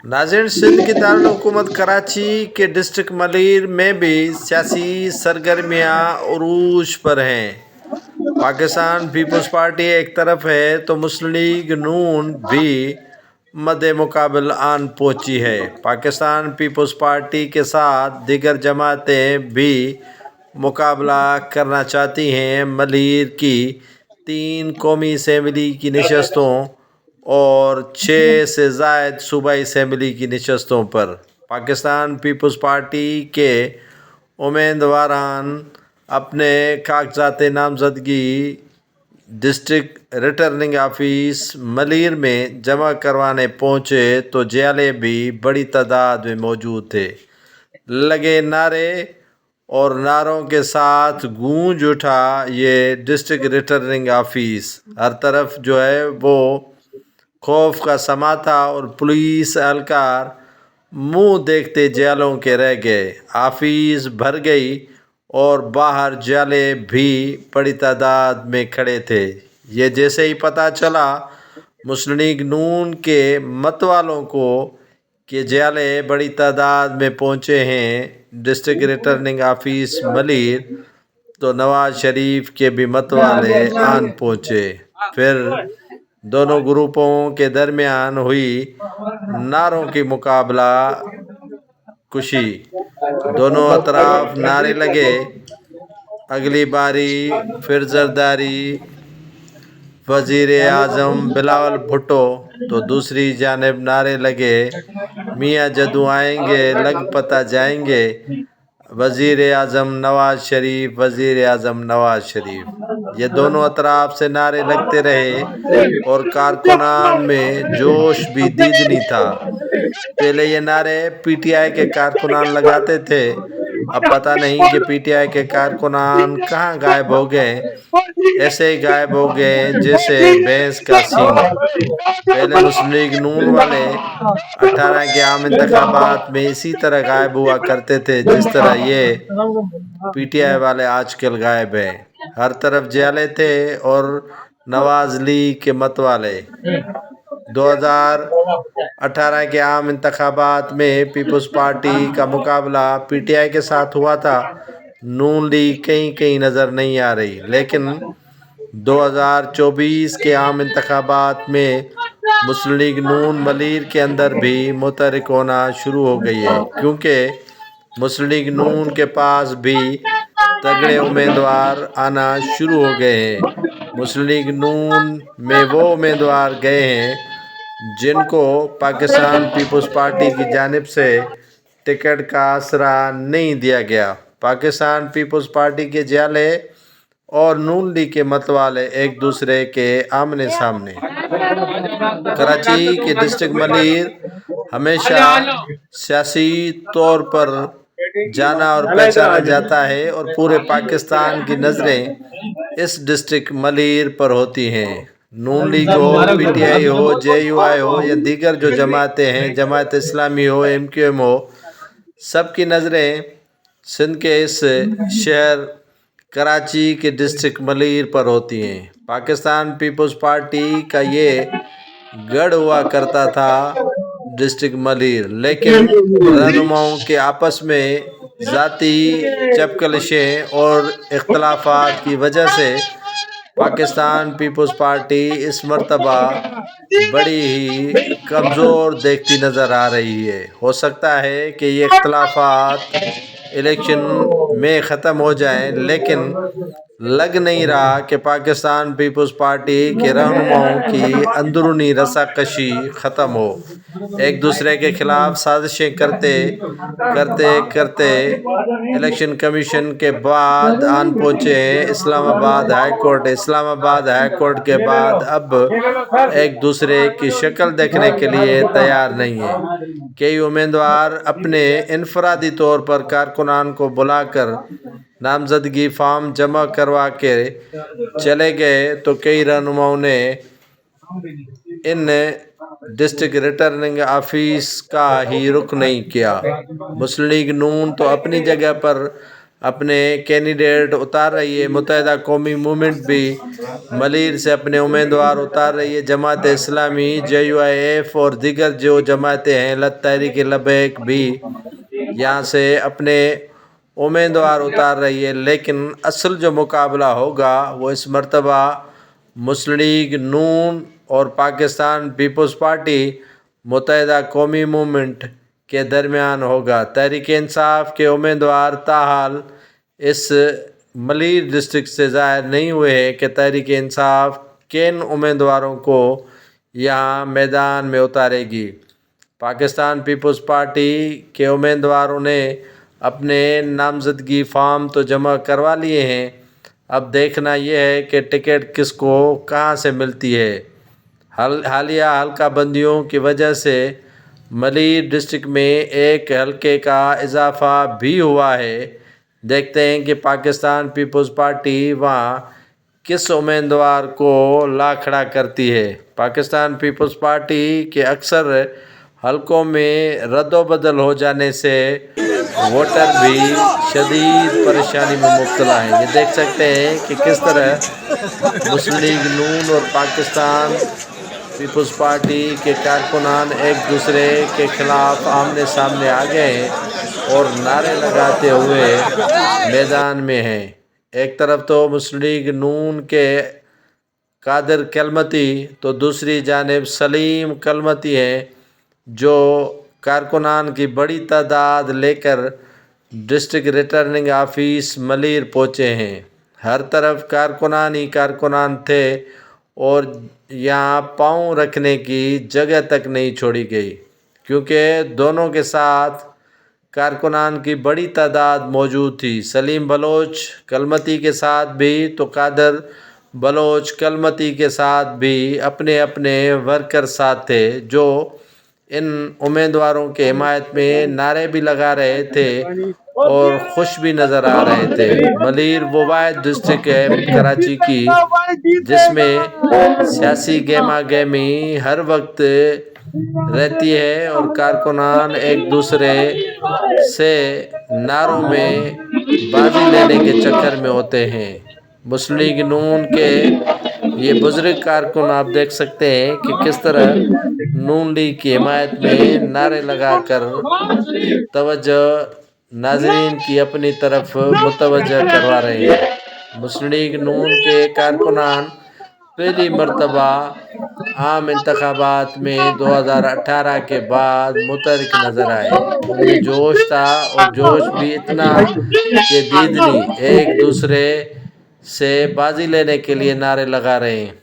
नाज़रीन, सिंध की दारुल-हुकूमत कराची के डिस्ट्रिक्ट मलीर में भी सियासी सरगर्मियाँ उरूज पर हैं। पाकिस्तान पीपल्स पार्टी एक तरफ है तो मुस्लिम लीग नून भी मद्दे मुकाबल आन पहुंची है। पाकिस्तान पीपल्स पार्टी के साथ दीगर जमातें भी मुकाबला करना चाहती हैं। मलीर की 3 कौमी असम्बली की नशस्तों और 6 से ज़ायद सूबाई असम्बली की नशस्तों पर पाकिस्तान पीपल्स पार्टी के उम्मीदवारान अपने कागजात नामजदगी डिस्ट्रिक्ट रिटर्निंग ऑफिस मलीर में जमा करवाने पहुंचे तो जियाले भी बड़ी तादाद में मौजूद थे। लगे नारे और नारों के साथ गूंज उठा ये डिस्ट्रिक्ट रिटर्निंग ऑफिस। हर तरफ जो है वो खौफ का समा था और पुलिस एहलकार मुंह देखते जियालों के रह गए। ऑफिस भर गई और बाहर जियाले भी बड़ी तादाद में खड़े थे। ये जैसे ही पता चला मुस्लिम लीग नून के मतवालों को कि जियाले बड़ी तादाद में पहुंचे हैं डिस्ट्रिक्ट रिटर्निंग ऑफिस मलीर, तो नवाज शरीफ के भी मतवाले आन पहुंचे। फिर दोनों ग्रुपों के दरमियान हुई नारों की मुकाबला कुशी। दोनों अतराफ नारे लगे, अगली बारी फिर जरदारी, वज़ीर आज़म बिलावल भुट्टो। तो दूसरी जानिब नारे लगे, मियाँ जदू आएंगे लग पता जाएंगे, वज़ीर आज़म नवाज शरीफ, वज़ीर आज़म नवाज शरीफ। ये दोनों अतराफ से नारे लगते रहे और कारकुनान में जोश भी दीदनी था। पहले ये नारे पीटीआई के कारकुनान लगाते थे, अब पता नहीं कि पीटीआई के कारकुनान कहाँ गायब हो गए। ऐसे ही गायब हो गए जैसे भैंस का सींग। पहले मुस्लिम लीग नून वाले 18 के आम इंतखाबात में इसी तरह गायब हुआ करते थे जिस तरह ये पीटीआई वाले आजकल गायब हैं। हर तरफ जियाले थे और नवाज लीग के मत वाले। 2018 के आम इंतखाबात में पीपल्स पार्टी का मुकाबला पीटीआई के साथ हुआ था। नून लीग कहीं कहीं नज़र नहीं आ रही, लेकिन 2024 के आम इंतखाबात में मुस्लिम लीग नून मलीर के अंदर भी मुतहरिक होना शुरू हो गई है, क्योंकि मुस्लिम लीग नून के पास भी तगड़े उम्मीदवार आना शुरू हो गए हैं। मुस्लिम लीग नून में वो उम्मीदवार गए हैं जिनको पाकिस्तान पीपल्स पार्टी की जानिब से टिकट का आसरा नहीं दिया गया। पाकिस्तान पीपल्स पार्टी के जियाले और नून लीग के मतवाले एक दूसरे के आमने सामने। कराची के डिस्ट्रिक्ट मलीर हमेशा सियासी तौर पर जाना और पहचाना जाता है और पूरे पाकिस्तान की नज़रें इस डिस्ट्रिक्ट मलीर पर होती हैं। नून लीग हो, पीटीआई हो, जेयूआई हो या दीगर जो जमातें हैं, जमात इस्लामी हो, एमक्यूएम हो, सबकी नज़रें सिंध के इस शहर कराची के डिस्ट्रिक्ट मलीर पर होती हैं। पाकिस्तान पीपल्स पार्टी का ये गढ़ हुआ करता था डिस्ट्रिक्ट मलीर, लेकिन रहनुमाओं के आपस में ज़ाती चपकलिशें और इख्तलाफात की वजह से पाकिस्तान पीपल्स पार्टी इस मर्तबा बड़ी ही कमज़ोर देखती नज़र आ रही है। हो सकता है कि ये इख्तलाफात इलेक्शन में ख़त्म हो जाएं, लेकिन लग नहीं रहा कि पाकिस्तान पीपल्स पार्टी के रहनुमाओं की अंदरूनी रस्साकशी ख़त्म हो। एक दूसरे के खिलाफ साजिशें करते करते करते इलेक्शन कमीशन के बाद आन पहुँचे हैं Islamabad high court. Islamabad high court के बाद अब एक दूसरे की शक्ल देखने के लिए तैयार नहीं है। कई उम्मीदवार अपने इनफरादी तौर पर कारकुनान को बुलाकर नामजदगी फॉर्म जमा करवा के चले गए, तो कई रहनुमाओं ने इन डिस्ट्रिक्ट रिटर्निंग ऑफिस का ही रुख नहीं किया। मुस्लिम लीग नून तो अपनी जगह पर اپنے کینڈیڈیٹ اتار رہی ہے، متحدہ قومی موومنٹ بھی ملیر سے اپنے امیدوار اتار رہی ہے، جماعت اسلامی JUIF اور دیگر جو جماعتیں ہیں تحریک لبیک بھی یہاں سے اپنے امیدوار اتار رہی ہے، لیکن اصل جو مقابلہ ہوگا وہ اس مرتبہ مسلم لیگ نون اور پاکستان پیپلز پارٹی متحدہ قومی موومنٹ کے درمیان ہوگا۔ تحریک انصاف کے امیدوار تاحال اس ملیر ڈسٹرکٹ سے ظاہر نہیں ہوئے ہیں کہ تحریک انصاف کن امیدواروں کو یہاں میدان میں اتارے گی۔ پاکستان پیپلز پارٹی کے امیدواروں نے اپنے نامزدگی فارم تو جمع کروا لیے ہیں، اب دیکھنا یہ ہے کہ ٹکٹ کس کو کہاں سے ملتی ہے۔ حالیہ حلقہ بندیوں کی وجہ سے ملیر ڈسٹرکٹ میں ایک حلقے کا اضافہ بھی ہوا ہے۔ دیکھتے ہیں کہ پاکستان پیپلز پارٹی وہاں کس امیدوار کو لا کھڑا کرتی ہے۔ پاکستان پیپلز پارٹی کے اکثر حلقوں میں رد و بدل ہو جانے سے ووٹر بھی شدید پریشانی میں مبتلا ہیں۔ یہ دیکھ سکتے ہیں کہ کس طرح مسلم لیگ نون اور پاکستان پیپلز پارٹی کے کارکنان ایک دوسرے کے خلاف آمنے سامنے آ گئے ہیں اور نعرے لگاتے ہوئے میدان میں ہیں۔ ایک طرف تو مسلم لیگ نون کے قادر کلمتی تو دوسری جانب سلیم کلمتی ہیں، جو کارکنان کی بڑی تعداد لے کر ڈسٹرکٹ ریٹرننگ آفس ملیر پہنچے ہیں۔ ہر طرف کارکنان ہی کارکنان تھے اور یہاں پاؤں رکھنے کی جگہ تک نہیں چھوڑی گئی، کیونکہ دونوں کے ساتھ کارکنان کی بڑی تعداد موجود تھی۔ سلیم بلوچ کلمتی کے ساتھ بھی تو قادر بلوچ کلمتی کے ساتھ بھی اپنے اپنے ورکر ساتھ تھے، جو ان امیدواروں کے حمایت میں نعرے بھی لگا رہے تھے اور خوش بھی نظر آ رہے تھے۔ ملیر وہ واحد ڈسٹرکٹ ہے کراچی کی جس میں سیاسی گہما گہمی ہر وقت رہتی ہے اور کارکنان ایک دوسرے سے نعروں میں بازی لینے کے چکر میں ہوتے ہیں۔ مسلم لیگ نون کے یہ بزرگ کارکن آپ دیکھ سکتے ہیں کہ کس طرح نون لیگ کی حمایت میں نعرے لگا کر توجہ ناظرین کی اپنی طرف متوجہ کروا رہے ہیں۔ مسلم لیگ نون کے کارکنان پہلی مرتبہ عام انتخابات میں 2018 کے بعد متحرک نظر آئے۔ ان میں جوش تھا اور جوش بھی اتنا کہ دیدنی ایک دوسرے سے بازی لینے کے لیے نعرے لگا رہے ہیں۔